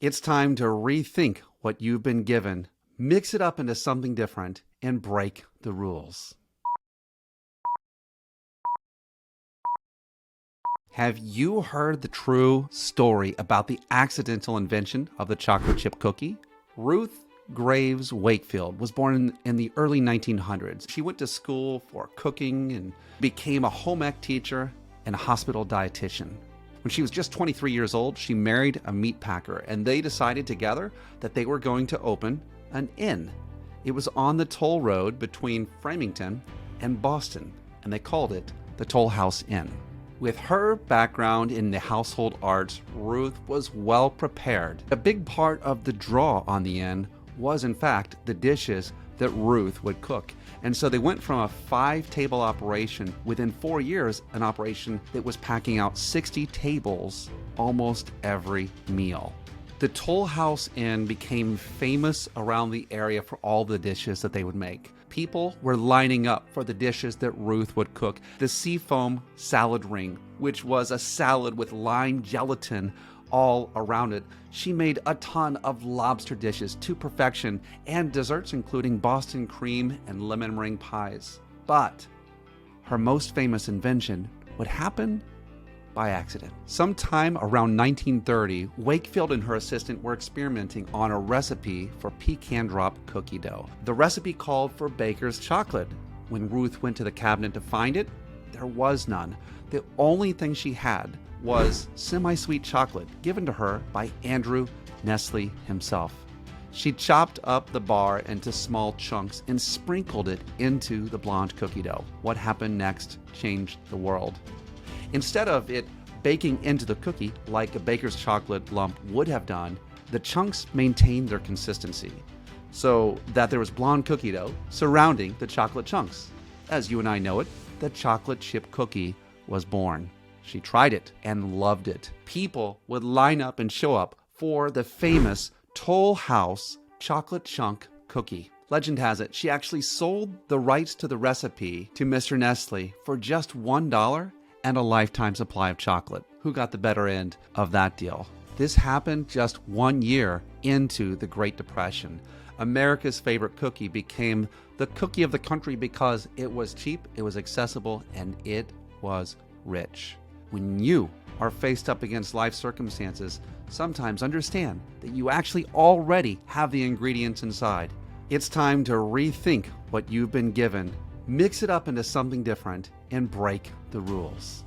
It's time to rethink what you've been given, mix it up into something different, and break the rules. Have you heard the true story about the accidental invention of the chocolate chip cookie? Ruth Graves Wakefield was born in the early 1900s. She went to school for cooking and became a home ec teacher and a hospital dietitian. When she was just 23 years old, she married a meat packer, and they decided together that they were going to open an inn. It was on the toll road between Framingham and Boston, and they called it the Toll House Inn. With her background in the household arts, Ruth was well prepared. A big part of the draw on the inn was, in fact, the dishes that Ruth would cook. And so they went from a 5-table operation, within 4 years, an operation that was packing out 60 tables almost every meal. The Toll House Inn became famous around the area for all the dishes that they would make. People were lining up for the dishes that Ruth would cook. The seafoam salad ring, which was a salad with lime gelatin all around it. She made a ton of lobster dishes to perfection, and desserts including Boston cream and lemon meringue pies. But her most famous invention would happen by accident. Sometime around 1930, Wakefield and her assistant were experimenting on a recipe for pecan drop cookie dough. The recipe called for baker's chocolate. When Ruth went to the cabinet to find it, there was none. The only thing she had was semi-sweet chocolate given to her by Andrew Nestle himself. She chopped up the bar into small chunks and sprinkled it into the blonde cookie dough. What happened next changed the world. Instead of it baking into the cookie like a baker's chocolate lump would have done, the chunks maintained their consistency so that there was blonde cookie dough surrounding the chocolate chunks. As you and I know it, the chocolate chip cookie was born. She tried it and loved it. People would line up and show up for the famous Toll House chocolate chunk cookie. Legend has it, she actually sold the rights to the recipe to Mr. Nestle for just $1 and a lifetime supply of chocolate. Who got the better end of that deal? This happened just 1 year into the Great Depression. America's favorite cookie became the cookie of the country because it was cheap, it was accessible, and it was rich. When you are faced up against life circumstances, sometimes understand that you actually already have the ingredients inside. It's time to rethink what you've been given, mix it up into something different, and break the rules.